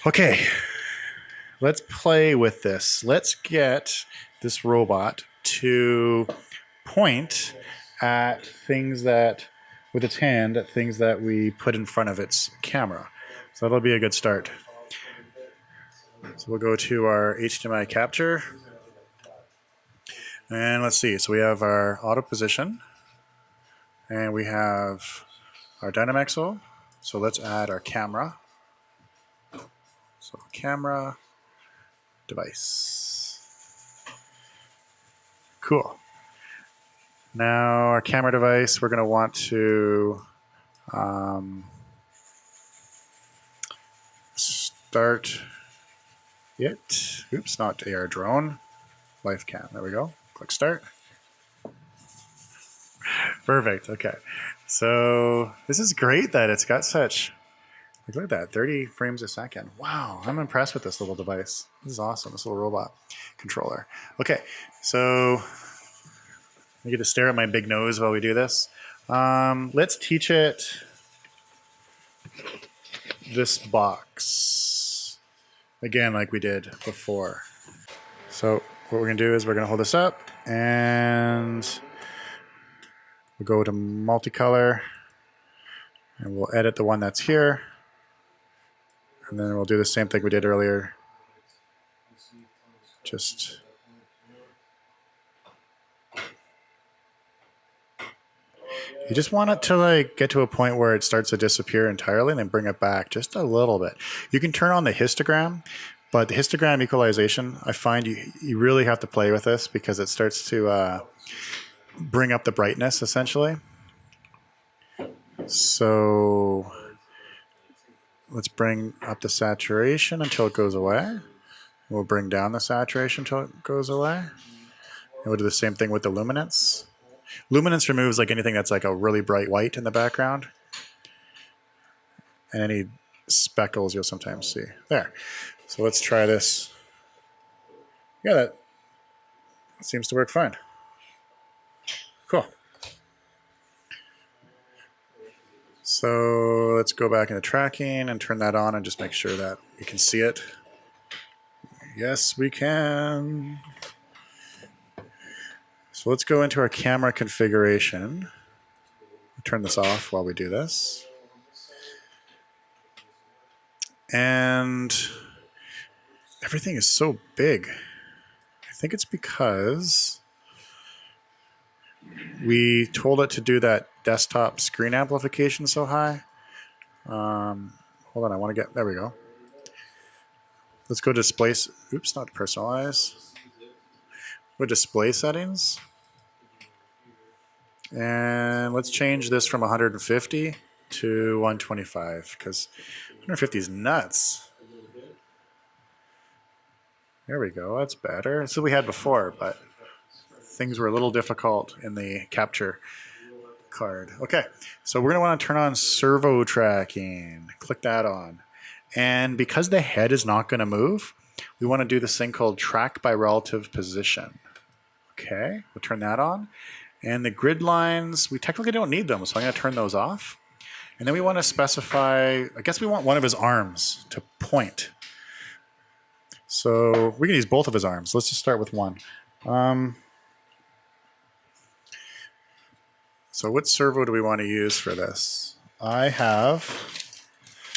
Okay, let's play with this. Let's get this robot to point at things that, with its hand, at things that we put in front of its camera. So that'll be a good start. So we'll go to our HDMI capture. And let's see. So we have our auto position. And we have our Dynamaxo. So let's add our camera. So camera, device. Cool. Now our camera device, we're going to want to start it. Oops, not AR drone. Live cam. There we go. Click start. Perfect. Okay. So this is great that it's got such, look at that, 30 frames a second. Wow. I'm impressed with this little device. This is awesome. This little robot controller. Okay. So I get to stare at my big nose while we do this. Let's teach it this box again, like we did before. So what we're going to do is we're going to hold this up and we'll go to multicolor and we'll edit the one that's here. And then we'll do the same thing we did earlier. Just you just want it to like get to a point where it starts to disappear entirely and then bring it back just a little bit. You can turn on the histogram, but the histogram equalization, I find you really have to play with this because it starts to bring up the brightness essentially. So let's bring up the saturation until it goes away. We'll bring down the saturation until it goes away. And we'll do the same thing with the luminance. Luminance removes like anything that's like a really bright white in the background. And any speckles you'll sometimes see. There. So let's try this. Yeah, that seems to work fine. Cool. So let's go back into tracking and turn that on and just make sure that we can see it. Yes, we can. So let's go into our camera configuration. Turn this off while we do this. And everything is so big. I think it's because we told it to do that desktop screen amplification so high. Hold on, I want to get, there we go. Let's go display, oops, not personalize. Go display settings. And let's change this from 150 to 125 because 150 is nuts. There we go, that's better. That's what we had before, but things were a little difficult in the capture card. Okay, so we're gonna wanna turn on servo tracking. Click that on. And because the head is not gonna move, we wanna do this thing called track by relative position. Okay, we'll turn that on. And the grid lines, we technically don't need them, so I'm gonna turn those off. And then we wanna specify, I guess we want one of his arms to point. So we can use both of his arms. Let's just start with one. So what servo do we want to use for this? I have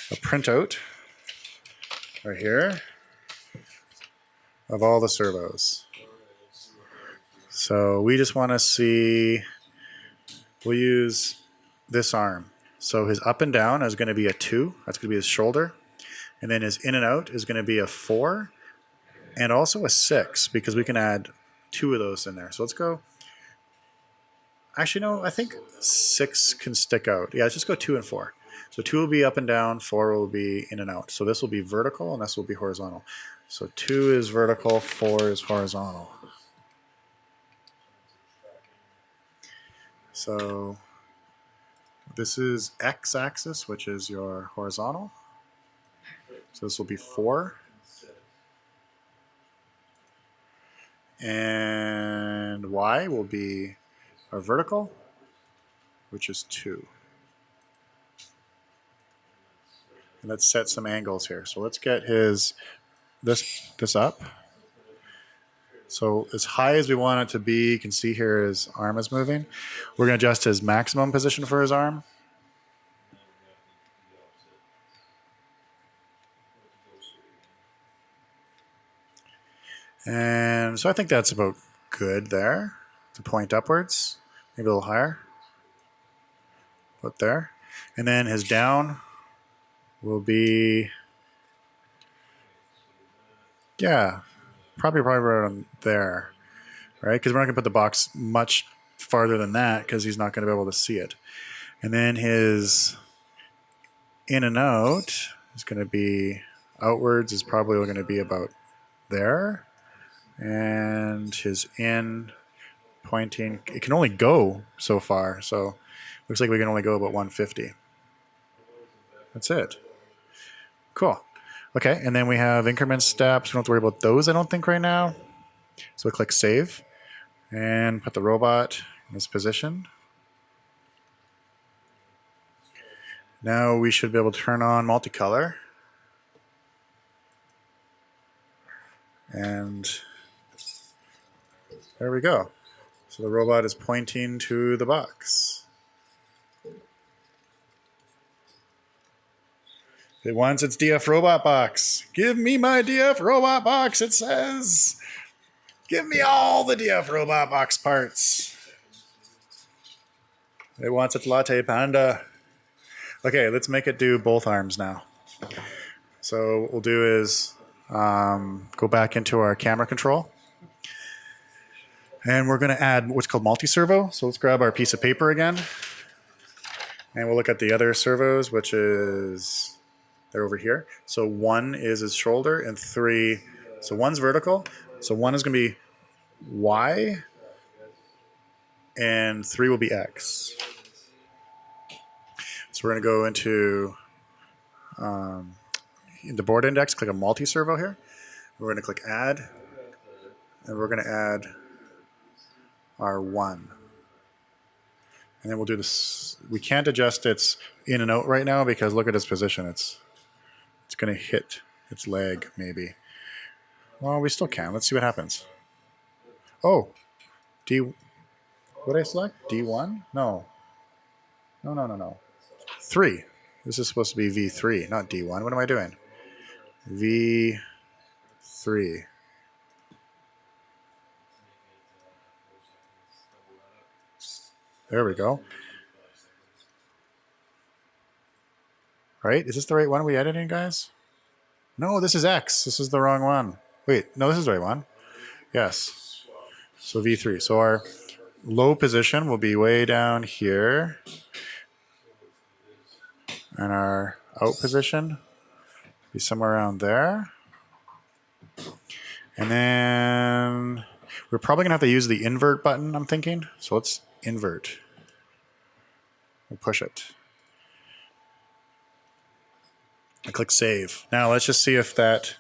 a printout right here of all the servos. So we just want to see, we'll use this arm. So his up and down is going to be a 2. That's going to be his shoulder. And then his in and out is going to be a 4. And also a 6 because we can add 2 of those in there. So let's go. Actually, no, I think 6 can stick out. Yeah, let's just go 2 and 4. So 2 will be up and down, 4 will be in and out. So this will be vertical and this will be horizontal. So 2 is vertical, 4 is horizontal. So this is x-axis, which is your horizontal. So this will be 4. And Y will be our vertical, which is 2. And let's set some angles here. So let's get his this up. So as high as we want it to be, you can see here his arm is moving. We're going to adjust his maximum position for his arm. And so I think that's about good there to point upwards, maybe a little higher. Put there. And then his down will be, yeah, probably around there, right? Because we're not going to put the box much farther than that because he's not going to be able to see it. And then his in and out is going to be, outwards is probably going to be about there. And his in pointing, it can only go so far. So looks like we can only go about 150. That's it. Cool. Okay, and then we have increment steps. We don't have to worry about those, I don't think, right now. So we click save and put the robot in this position. Now we should be able to turn on multicolor. And there we go. So the robot is pointing to the box. It wants its DF robot box. Give me my DF robot box, it says. Give me all the DF robot box parts. It wants its LattePanda. Okay, let's make it do both arms now. So what we'll do is go back into our camera control. And we're going to add what's called multi-servo. So let's grab our piece of paper again. And we'll look at the other servos, which is, they're over here. So 1 is his shoulder and 3, so 1's vertical. So 1 is going to be Y and 3 will be X. So we're going to go into the board index, click a multi-servo here. We're going to click add, and we're going to add our 1. And then we'll do this. We can't adjust its in and out right now because look at its position. It's going to hit its leg maybe. Well, we still can. Let's see what happens. Oh, what did I select? D1? No. No. 3. This is supposed to be V3, not D1. What am I doing? V3. There we go. Right? Is this the right one we editing, guys? No, this is X. This is the wrong one. Wait, no, this is the right one. Yes. So V3. So our low position will be way down here. And our out position be somewhere around there. And then we're probably going to have to use the invert button, I'm thinking. So let's invert. We'll push it. I click save. Now let's just see if that...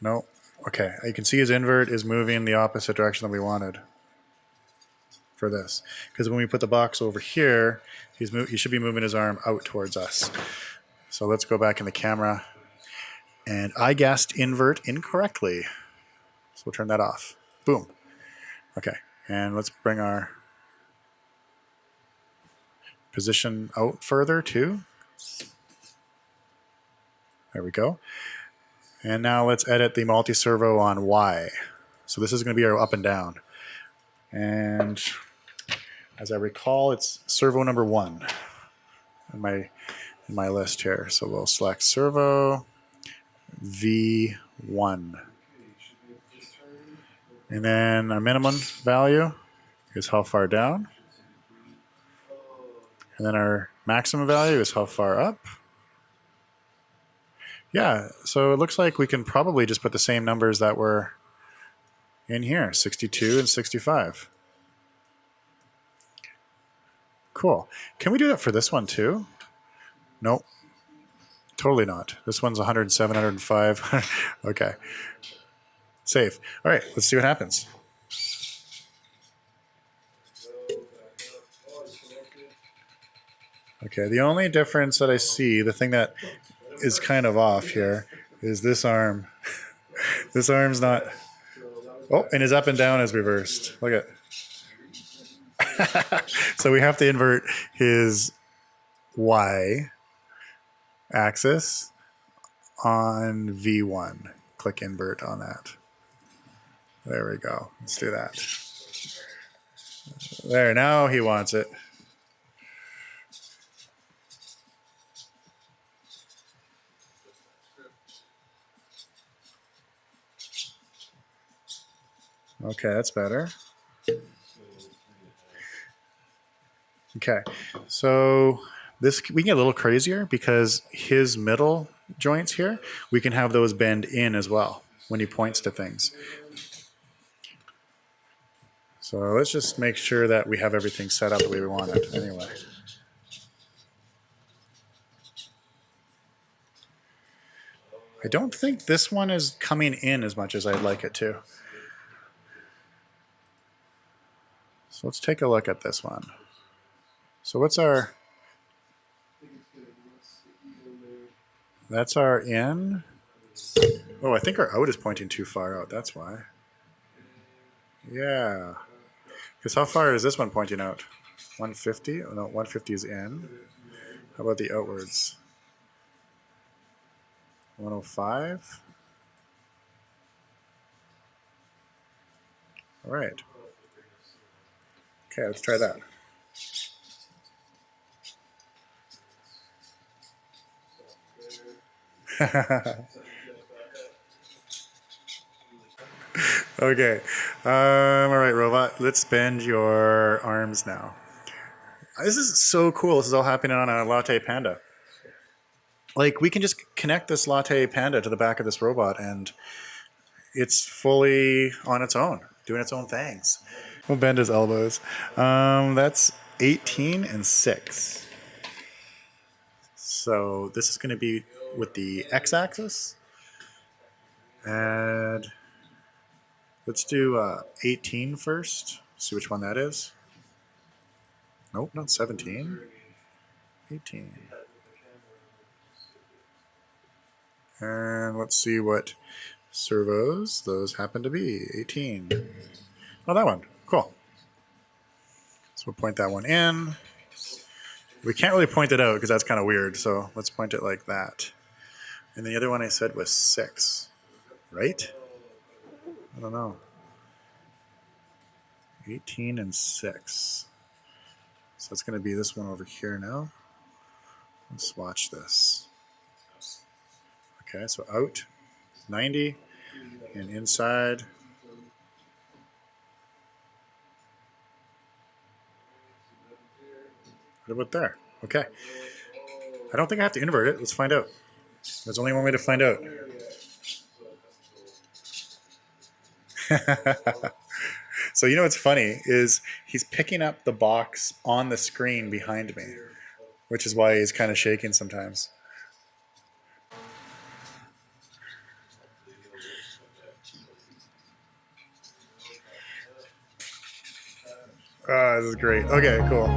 No. Okay. You can see his invert is moving the opposite direction that we wanted for this. Because when we put the box over here, he should be moving his arm out towards us. So let's go back in the camera. And I guessed invert incorrectly. So we'll turn that off. Boom. Okay. And let's bring our position out further too. There we go. And now let's edit the multi-servo on Y. So this is going to be our up and down. And as I recall, it's servo number 1 in my list here. So we'll select servo V1. And then our minimum value is how far down. And then our maximum value is how far up. Yeah, so it looks like we can probably just put the same numbers that were in here, 62 and 65. Cool. Can we do that for this one too? Nope. Totally not. This one's 107, 105. Okay. Save. All right, let's see what happens. Okay, the only difference that I see, the thing that is kind of off here, is this arm. This arm's not. Oh, and his up and down is reversed. Look at. So we have to invert his Y axis on V1. Click invert on that. There we go. Let's do that. There, now he wants it. Okay, that's better. Okay, so this we can get a little crazier because his middle joints here, we can have those bend in as well when he points to things. So let's just make sure that we have everything set up the way we want it anyway. I don't think this one is coming in as much as I'd like it to. So let's take a look at this one. So what's our... That's our in. Oh, I think our out is pointing too far out. That's why. Yeah. Because how far is this one pointing out? 150? Oh, no, 150 is in. How about the outwards? 105? All right. Okay, let's try that. Okay. All right, robot. Let's bend your arms now. This is so cool. This is all happening on a LattePanda. Like, we can just connect this LattePanda to the back of this robot, and it's fully on its own, doing its own things. We'll bend his elbows. That's 18 and 6. So this is going to be with the x-axis. And let's do 18 first. See which one that is. Nope, not 17. 18. And let's see what servos those happen to be. 18. Oh, that one. Cool. So we'll point that one in. We can't really point it out because that's kind of weird. So let's point it like that. And the other one I said was 6. Right? I don't know. 18 and 6. So it's going to be this one over here now. Let's watch this. Okay, so out 90 and inside. What about there? Okay. I don't think I have to invert it. Let's find out. There's only one way to find out. So you know what's funny is he's picking up the box on the screen behind me, which is why he's kind of shaking sometimes. This is great. Okay, cool.